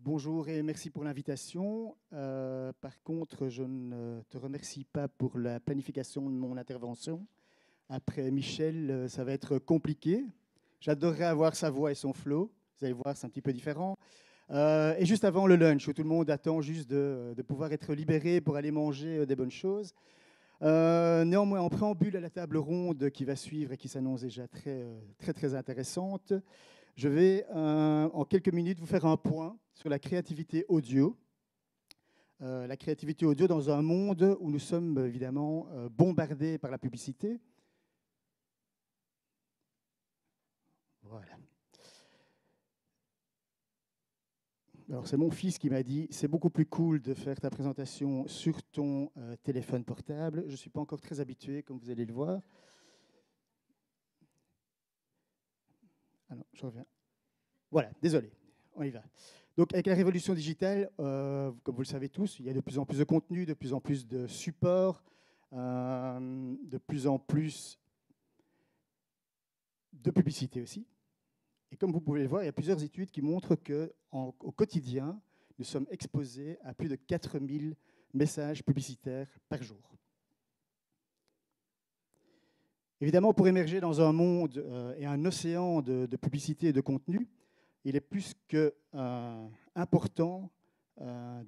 Bonjour et merci pour l'invitation. Par contre, je ne te remercie pas pour la planification de mon intervention. Après Michel, ça va être compliqué. J'adorerais avoir sa voix et son flow. Vous allez voir, c'est un petit peu différent. Et juste avant le lunch, où tout le monde attend juste de pouvoir être libéré pour aller manger des bonnes choses. Néanmoins, en préambule à la table ronde qui va suivre et qui s'annonce déjà très intéressante, je vais en quelques minutes vous faire un point sur la créativité audio. La créativité audio dans un monde où nous sommes évidemment bombardés par la publicité. Voilà. Alors c'est mon fils qui m'a dit, c'est beaucoup plus cool de faire ta présentation sur ton téléphone portable. Je ne suis pas encore très habitué, comme vous allez le voir. Ah non, je reviens. Voilà, désolé, on y va. Donc avec la révolution digitale, comme vous le savez tous, il y a de plus en plus de contenu, de plus en plus de supports, de plus en plus de publicité aussi. Et comme vous pouvez le voir, il y a plusieurs études qui montrent qu'au quotidien, nous sommes exposés à plus de 4000 messages publicitaires par jour. Évidemment, pour émerger dans un monde et un océan de publicité et de contenu, il est plus qu'important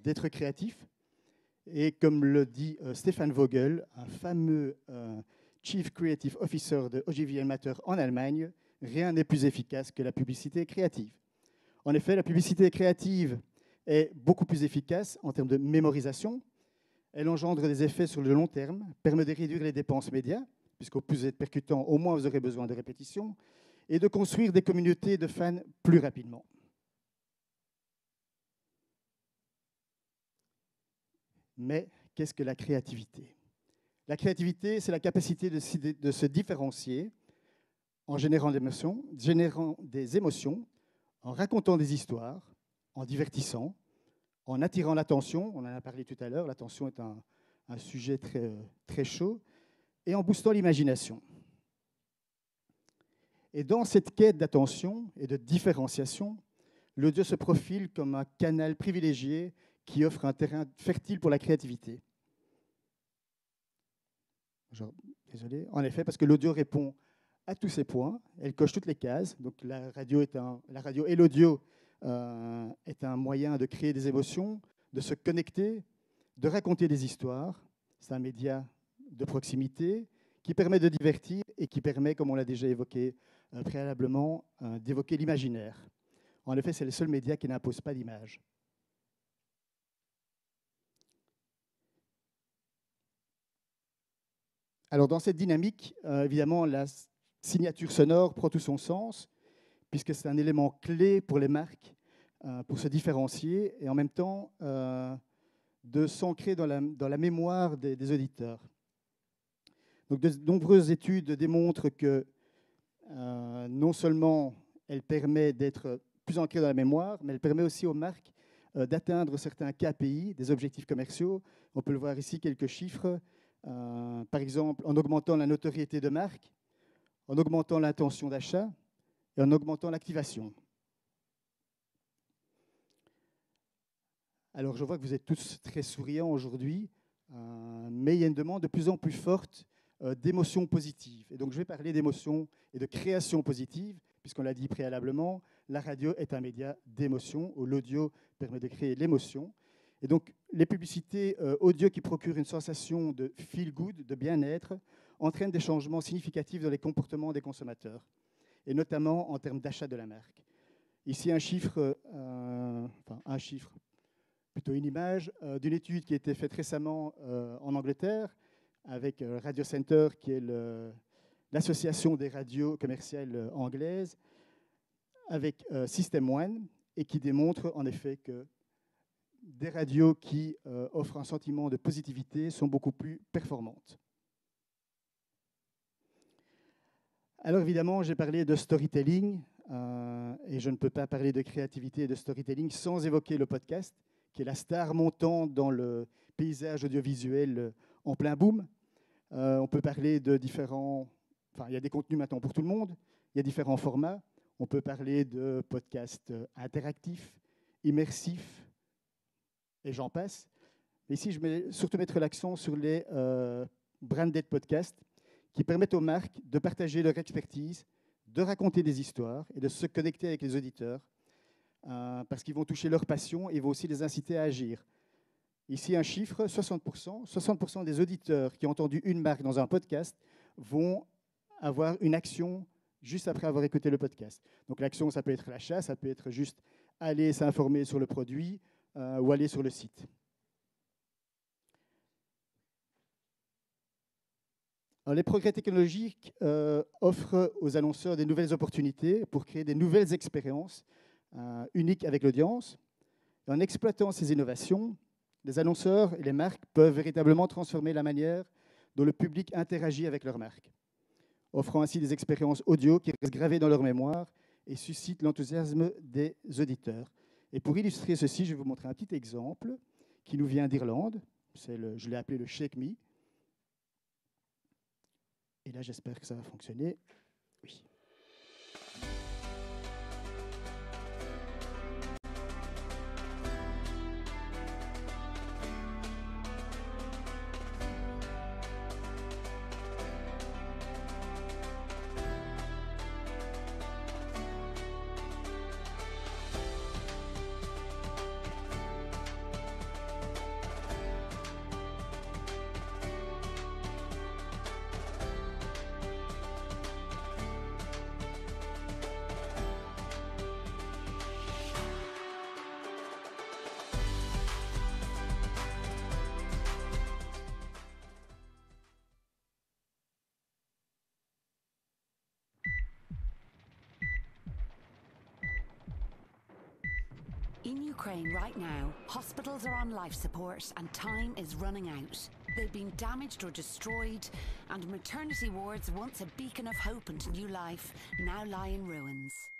d'être créatif. Et comme le dit Stefan Vogel, un fameux Chief Creative Officer de Ogilvy Matter en Allemagne, rien n'est plus efficace que la publicité créative. En effet, la publicité créative est beaucoup plus efficace en termes de mémorisation. Elle engendre des effets sur le long terme, permet de réduire les dépenses médias, puisqu'au plus vous êtes percutant, au moins vous aurez besoin de répétition, et de construire des communautés de fans plus rapidement. Mais qu'est-ce que la créativité? La créativité, c'est la capacité de se différencier en générant des émotions, en racontant des histoires, en divertissant, en attirant l'attention. On en a parlé tout à l'heure, l'attention est un sujet très chaud, et en boostant l'imagination. Et dans cette quête d'attention et de différenciation, l'audio se profile comme un canal privilégié qui offre un terrain fertile pour la créativité. Désolé. En effet, parce que l'audio répond à tous ces points, elle coche toutes les cases. Donc la radio et l'audio est un moyen de créer des émotions, de se connecter, de raconter des histoires. C'est un média de proximité qui permet de divertir et qui permet, comme on l'a déjà évoqué préalablement, d'évoquer l'imaginaire. En effet, c'est le seul média qui n'impose pas d'image. Alors, dans cette dynamique, évidemment, la signature sonore prend tout son sens, puisque c'est un élément clé pour les marques, pour se différencier, et en même temps, de s'ancrer dans la mémoire des auditeurs. Donc, de nombreuses études démontrent que non seulement elle permet d'être plus ancrée dans la mémoire, mais elle permet aussi aux marques d'atteindre certains KPI, des objectifs commerciaux. On peut le voir ici, quelques chiffres. Par exemple, en augmentant la notoriété de marque, en augmentant l'intention d'achat et en augmentant l'activation. Alors, je vois que vous êtes tous très souriants aujourd'hui, mais il y a une demande de plus en plus forte d'émotions positives. Et donc, je vais parler d'émotions et de création positive, puisqu'on l'a dit préalablement, la radio est un média d'émotion, où l'audio permet de créer l'émotion. Et donc, les publicités audio qui procurent une sensation de feel good, de bien-être, entraînent des changements significatifs dans les comportements des consommateurs, et notamment en termes d'achat de la marque. Ici, plutôt une image d'une étude qui a été faite récemment en Angleterre avec Radio Center, qui est l'association des radios commerciales anglaises, avec System One, et qui démontre en effet que des radios qui offrent un sentiment de positivité sont beaucoup plus performantes. Alors évidemment, j'ai parlé de storytelling, et je ne peux pas parler de créativité et de storytelling sans évoquer le podcast, qui est la star montante dans le paysage audiovisuel en plein boom. On peut parler de différents... Enfin, il y a des contenus maintenant pour tout le monde, il y a différents formats. On peut parler de podcasts interactifs, immersif, et j'en passe. Mais ici, je vais surtout mettre l'accent sur les branded podcasts qui permettent aux marques de partager leur expertise, de raconter des histoires et de se connecter avec les auditeurs parce qu'ils vont toucher leur passion et vont aussi les inciter à agir. Ici, un chiffre, 60%. 60% des auditeurs qui ont entendu une marque dans un podcast vont avoir une action juste après avoir écouté le podcast. Donc l'action, ça peut être l'achat, ça peut être juste aller s'informer sur le produit ou aller sur le site. Alors, les progrès technologiques offrent aux annonceurs des nouvelles opportunités pour créer des nouvelles expériences uniques avec l'audience. En exploitant ces innovations, les annonceurs et les marques peuvent véritablement transformer la manière dont le public interagit avec leur marque, offrant ainsi des expériences audio qui restent gravées dans leur mémoire et suscitent l'enthousiasme des auditeurs. Et pour illustrer ceci, je vais vous montrer un petit exemple qui nous vient d'Irlande. Je l'ai appelé le Shake Me. Et là, j'espère que ça va fonctionner. Oui. In Ukraine right now, hospitals are on life support and time is running out. They've been damaged or destroyed, and maternity wards, once a beacon of hope and new life, now lie in ruins.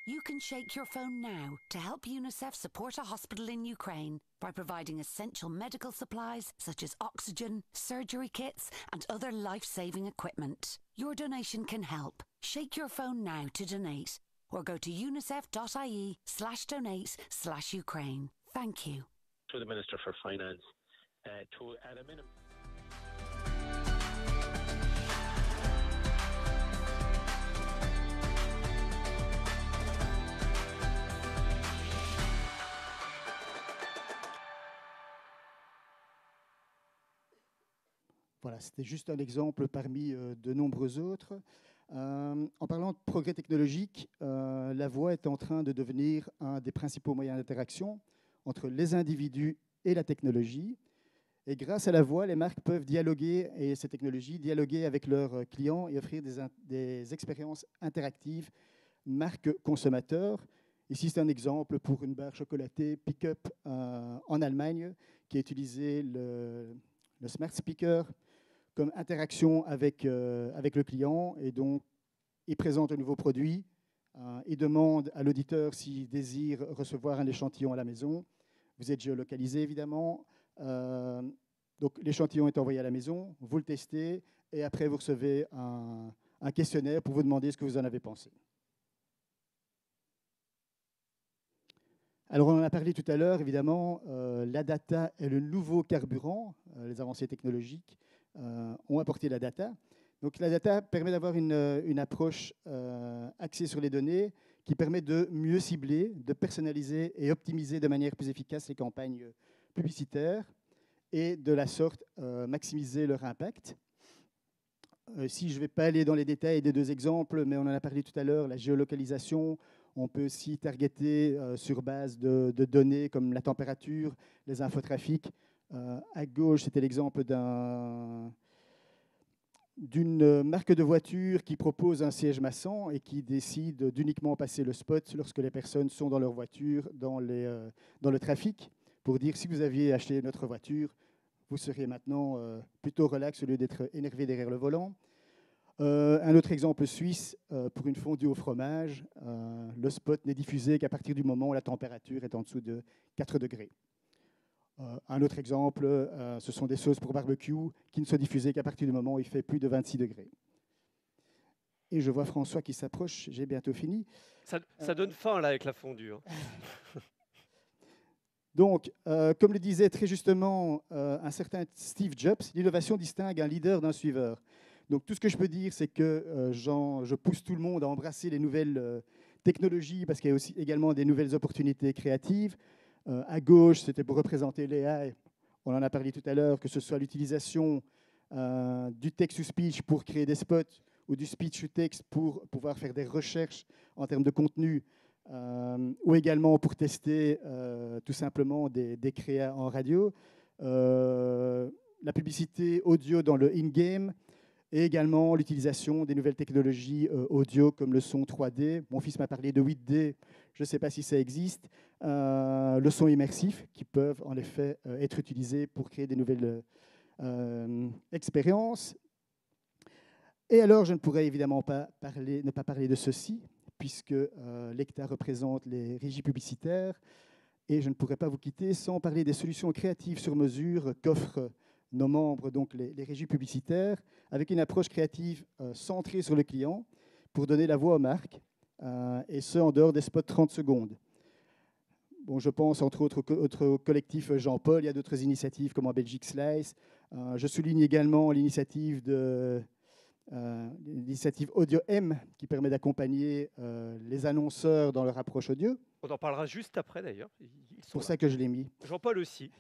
You can shake your phone now to help UNICEF support a hospital in Ukraine by providing essential medical supplies such as oxygen, surgery kits, and other life-saving equipment. Your donation can help. Shake your phone now to donate, or go to unicef.ie/donate/Ukraine. Thank you. To the Minister for Finance, to at a minimum. Voilà, c'était juste un exemple parmi de nombreux autres. En parlant de progrès technologique, la voix est en train de devenir un des principaux moyens d'interaction entre les individus et la technologie. Et grâce à la voix, les marques peuvent dialoguer, et ces technologies, dialoguer avec leurs clients et offrir des expériences interactives marques consommateurs. Ici, c'est un exemple pour une barre chocolatée Pick-up en Allemagne qui a utilisé le smart speaker comme interaction avec le client, et donc il présente un nouveau produit, il demande à l'auditeur s'il désire recevoir un échantillon à la maison. Vous êtes géolocalisé évidemment, donc l'échantillon est envoyé à la maison, vous le testez et après vous recevez un questionnaire pour vous demander ce que vous en avez pensé. Alors on en a parlé tout à l'heure, évidemment, la data est le nouveau carburant, les avancées technologiques ont apporté la data. Donc la data permet d'avoir une approche axée sur les données qui permet de mieux cibler, de personnaliser et optimiser de manière plus efficace les campagnes publicitaires et de la sorte maximiser leur impact. Si je ne vais pas aller dans les détails des deux exemples, mais on en a parlé tout à l'heure, la géolocalisation, on peut aussi targeter sur base de données comme la température, les infotrafics. À gauche, c'était l'exemple d'une marque de voiture qui propose un siège massant et qui décide d'uniquement passer le spot lorsque les personnes sont dans leur voiture, dans le trafic, pour dire si vous aviez acheté notre voiture, vous seriez maintenant plutôt relax au lieu d'être énervé derrière le volant. Un autre exemple suisse, pour une fondue au fromage, le spot n'est diffusé qu'à partir du moment où la température est en dessous de 4 degrés. Un autre exemple, ce sont des sauces pour barbecue qui ne sont diffusées qu'à partir du moment où il fait plus de 26 degrés. Et je vois François qui s'approche, j'ai bientôt fini. Ça donne faim là avec la fondue. Hein. Donc, comme le disait très justement un certain Steve Jobs, l'innovation distingue un leader d'un suiveur. Donc, tout ce que je peux dire, c'est que je pousse tout le monde à embrasser les nouvelles technologies parce qu'il y a aussi également des nouvelles opportunités créatives. À gauche, c'était pour représenter l'AI. On en a parlé tout à l'heure, que ce soit l'utilisation du text-to-speech pour créer des spots ou du speech-to-text pour pouvoir faire des recherches en termes de contenu, ou également pour tester tout simplement des créas en radio, la publicité audio dans le in-game et également l'utilisation des nouvelles technologies audio comme le son 3D. Mon fils m'a parlé de 8D, je ne sais pas si ça existe, le son immersif qui peuvent en effet être utilisés pour créer des nouvelles expériences. Et alors, je ne pourrais évidemment ne pas parler de ceci, puisque l'ECTA représente les régies publicitaires, et je ne pourrais pas vous quitter sans parler des solutions créatives sur mesure qu'offrent nos membres, donc les régies publicitaires, avec une approche créative centrée sur le client pour donner la voix aux marques, et ce, en dehors des spots 30 secondes. Bon, je pense entre autres au collectif Jean-Paul, il y a d'autres initiatives comme en Belgique Slice. Je souligne également l'initiative Audio M qui permet d'accompagner les annonceurs dans leur approche audio. On en parlera juste après d'ailleurs. C'est pour ça que je l'ai mis. Jean-Paul aussi.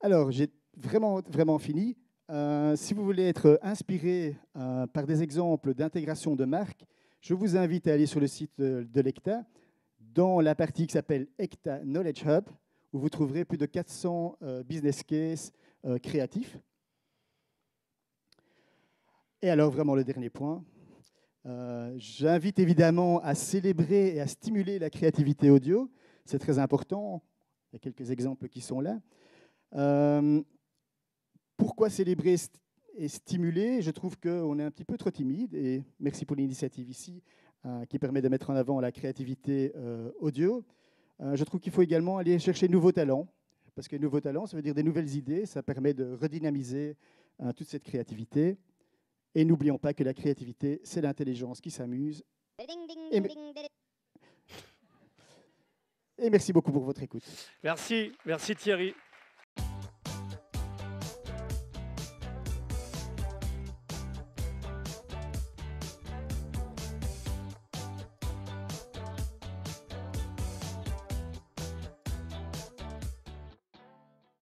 Alors, j'ai vraiment fini. Si vous voulez être inspiré par des exemples d'intégration de marques, je vous invite à aller sur le site de l'ECTA, dans la partie qui s'appelle ECTA Knowledge Hub, où vous trouverez plus de 400 business cases créatifs. Et alors, vraiment, le dernier point. J'invite évidemment à célébrer et à stimuler la créativité audio. C'est très important. Il y a quelques exemples qui sont là. Pourquoi célébrer et stimuler? Je trouve qu'on est un petit peu trop timide. Et merci pour l'initiative ici, qui permet de mettre en avant la créativité audio. Je trouve qu'il faut également aller chercher de nouveaux talents. Parce que nouveaux talents, ça veut dire des nouvelles idées. Ça permet de redynamiser toute cette créativité. Et n'oublions pas que la créativité, c'est l'intelligence qui s'amuse. Et merci beaucoup pour votre écoute. Merci Thierry.